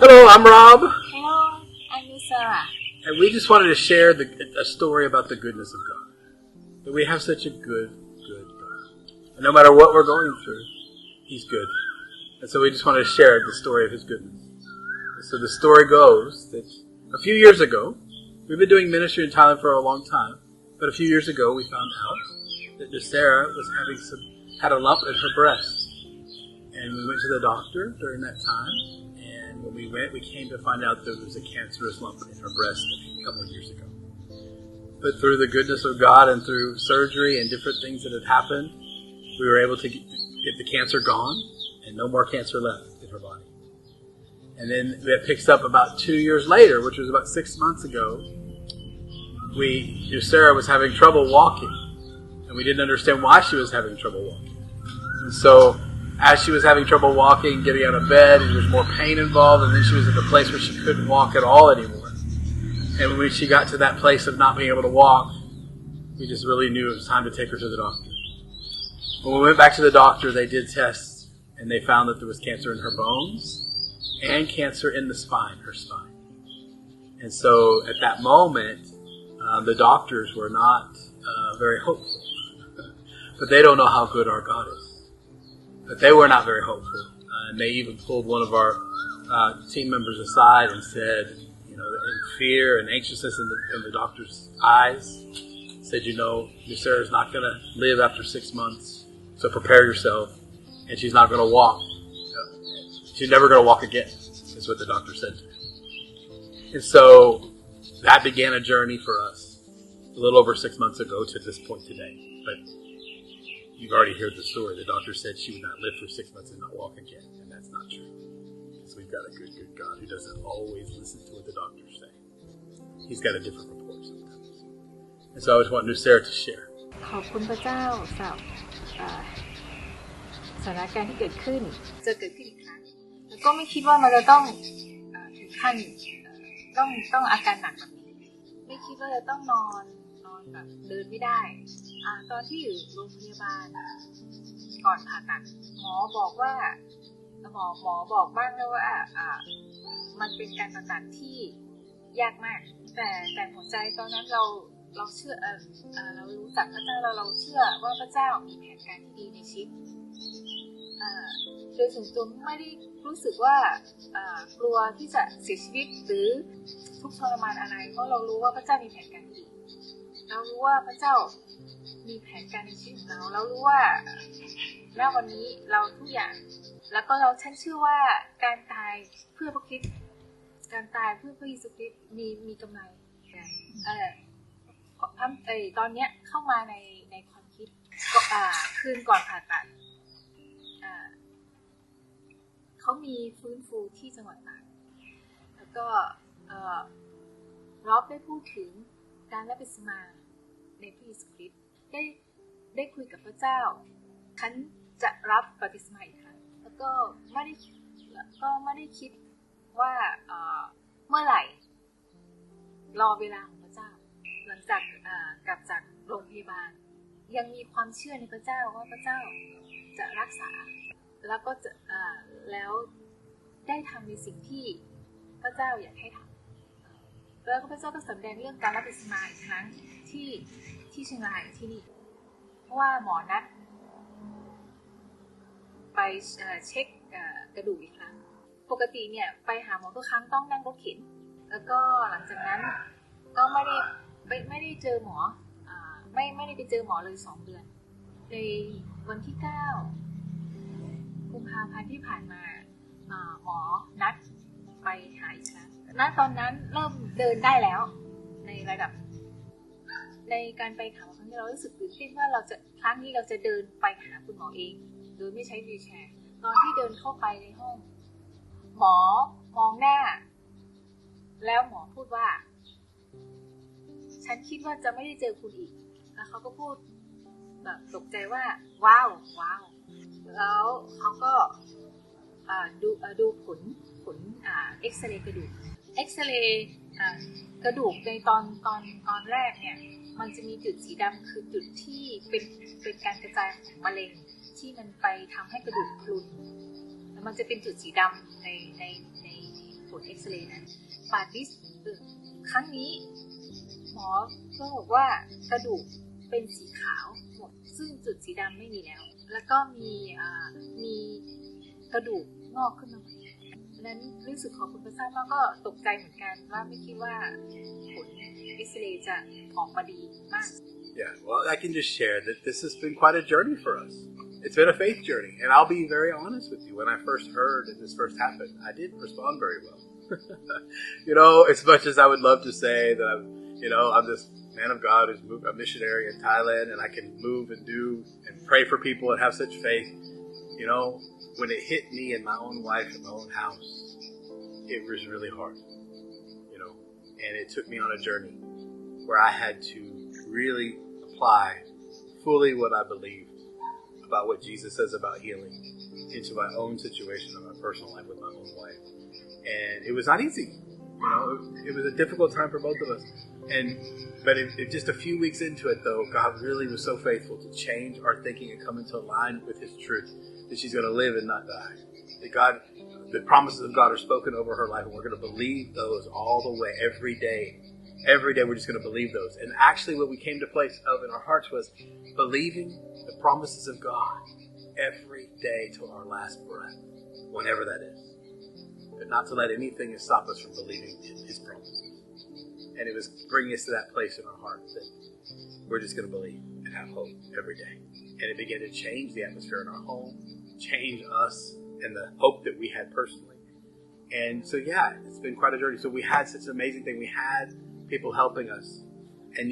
Hello, I'm Rob. Hello, I'm Nusara. And we just wanted to share a story about the goodness of God. That we have such a good God. And no matter what we're going through, He's good. And so we just wanted to share the story of His goodness. And so the story goes that a few years ago, we've been doing ministry in Thailand for a long time, but a few years ago we found out that Nusara had a lump in her breast. And we went to the doctor during that time. And when we went, we came to find out there was a cancerous lump in her breast a couple of years ago. But through the goodness of God and through surgery and different things that had happened, we were able to get the cancer gone and no more cancer left in her body. And then it picks up about 2 years later, which was about 6 months ago. Nusara was having trouble walking, and we didn't understand why she was having trouble walking. And so, as she was having trouble walking, getting out of bed, and there was more pain involved, and then she was at the place where she couldn't walk at all anymore. And when she got to that place of not being able to walk, we just really knew it was time to take her to the doctor. When we went back to the doctor, they did tests, and they found that there was cancer in her bones and cancer in the spine, her spine. And so at that moment, the doctors were not very hopeful. But they don't know how good our God is. But they were not very hopeful. And they even pulled one of our team members aside and said, in fear and anxiousness in the doctor's eyes, said, Nusara's not going to live after 6 months, so prepare yourself. And she's not going to walk. She's never going to walk again, is what the doctor said to me. And so that began a journey for us a little over 6 months ago to this point today. But you've already heard the story. The doctor said she would not live for 6 months and not walk again. And that's not true. Because we've got a good God who doesn't always listen to what the doctors say. He's got a different report sometimes. And so I just want Nusara to share. ขอบคุณพระเจ้าสำหรับสถานการณ์ที่เกิดขึ้นจะเกิดขึ้นอีกครั้งแล้วก็ไม่คิดว่ามันจะต้องถึงขั้นต้องอาการหนักแบบนี้ไม่คิดว่าจะต้องนอนแบบเดินไม่ได้ตอนที่อยู่โรงพยาบาลก่อนผ่าตัดหมอบอกบ้างแล้วว่ามันเป็นการผ่าตัดที่ยากมากแต่หัวใจตอนนั้นเราเชื่อเรารู้จักพระเจ้าเราเชื่อว่าพระเจ้ามีแผนการที่ดีในชีวิตโดยส่วนตัวไม่ได้รู้สึกว่ากลัวที่จะเสียชีวิตหรือทุกข์ทรมานอะไรเพราะเรารู้ว่าพระเจ้ามีแผนการที่ดีเรารู้ว่าพระเจ้ามีแผนการในชีวิตของเรารู้ว่าณวันนี้เราทุกอย่างแล้วก็ฉันเชื่อว่าการตายเพื่อพระคริสต์การตายเพื่อพระเยซูคริสต์มีกำไรตอนนี้เข้ามาในความคิดคืนก่อนผ่าตัดเขามีฟื้นฟูที่จังหวัดตากแล้วก็รอบได้พูดถึงการรับบัพติศมาในพระเยซูคริสต์ได้คุยกับพระเจ้าฉันจะรับบัพติศมาอีกครั้งแล้วก็ไม่ได้คิดว่าเมื่อไหร่รอเวลาของพระเจ้าหลังจากกลับจากโรงพยาบาลยังมีความเชื่อในพระเจ้าว่าพระเจ้าจะรักษาแล้วก็จะแล้วได้ทำในสิ่งที่พระเจ้าอยากให้ทำแล้วพระเจ้าก็สำแดงเรื่องการรับบัพติศมาอีกครั้งที่เชียงรายที่นี่เพราะว่าหมอนัดไปเช็คกระดูกอีกครั้งปกติเนี่ยไปหาหมอทุกครั้งต้องนั่งรถเข็นแล้วก็หลังจากนั้นก็ไม่ได้เจอหมอไม่ได้ไปเจอหมอเลย2 เดือนในวันที่9 กุมภาพันธ์ที่ผ่านมาหมอนัดไปหาอีกครั้งณตอนนั้นเริ่มเดินได้แล้วในระดับในการไปหาหมอครั้งนี้เรารู้สึกตื่นเต้นว่าครั้งนี้เราจะเดินไปหาคุณหมอเองโดยไม่ใช้วีลแชร์ตอนที่เดินเข้าไปในห้องหมอมองหน้าแล้วหมอพูดว่าฉันคิดว่าจะไม่ได้เจอคุณอีกแล้วเขาก็พูดแบบตกใจว่าว้าวแล้วเขาก็ดูผลเอ็กซเรย์กระดูกกระดูกในตอนแรกเนี่ยมันจะมีจุดสีดำคือจุดที่เป็นการกระจายของมะเร็งที่มันไปทำให้กระดูกพรุนแล้วมันจะเป็นจุดสีดำในผล ลเอ็กซเรย์นั้นปาดิสครั้งนี้หมอก็บอกว่ากระดูกเป็นสีขาวหมดซึ่งจุดสีดำไม่มีแล้วแล้วก็มีกระดูกงอกขึ้นมาใหม่นั้นรู้สึกของคุณพระเจ้าก็ตกใจเหมือนกันว่าไม่คิดว่าผลเอ็กซเรย์จะออกมาดีมาก Yeah, well, I can just share that this has been quite a journey for us. It's been a faith journey, and I'll be very honest with you. When I first heard and this first happened, I didn't respond very well. As much as I would love to say that I'm this man of God who's moved, a missionary in Thailand, and I can move and do and pray for people and have such faith. When it hit me and my own wife in my own house, it was really hard. And it took me on a journey where I had to really apply fully what I believed about what Jesus says about healing into my own situation in my personal life with my own wife. And it was not easy. It was a difficult time for both of us. But just a few weeks into it, though, God really was so faithful to change our thinking and come into line with His truth, that she's going to live and not die. That the promises of God are spoken over her life, and we're going to believe those all the way, every day. Every day we're just going to believe those. And actually what we came to place of in our hearts was believing the promises of God every day till our last breath, whenever that is. But not to let anything stop us from believing in His promises. And it was bringing us to that place in our hearts that we're just going to believe and have hope every day. And it began to change the atmosphere in our home, change us and the hope that we had personally. And so, yeah, it's been quite a journey. So we had such an amazing thing. We had people helping us. And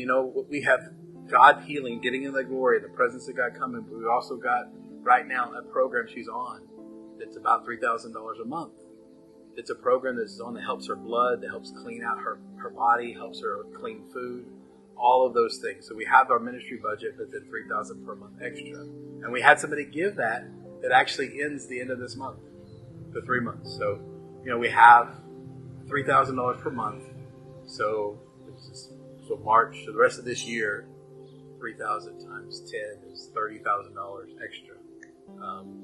we have God healing, getting in the glory, the presence of God coming. But we also got right now a program she's on that's about $3,000 a month. It's a program that's on that helps her blood, that helps clean out her body, helps her clean food, all of those things. So we have our ministry budget, but then $3,000 per month extra. And we had somebody give that actually ends the end of this month, the 3 months. So, we have $3,000 per month. So March, so the rest of this year, 3,000 times 10 is $30,000 extra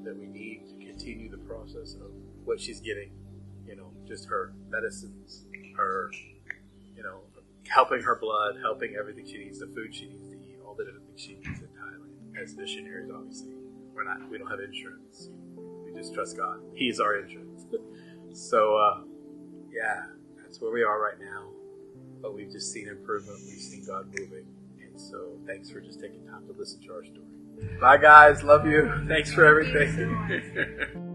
that we need to continue the process of what she's getting. Just her medicines, her, helping her blood, helping everything she needs, the food she needs to eat, all the different things she needs in Thailand. As missionaries, obviously, we don't have insurance. We just trust God. He's our insurance. So, yeah, that's where we are right now. But we've just seen improvement. We've seen God moving. And so thanks for just taking time to listen to our story. Bye, guys. Love you. Thanks for everything.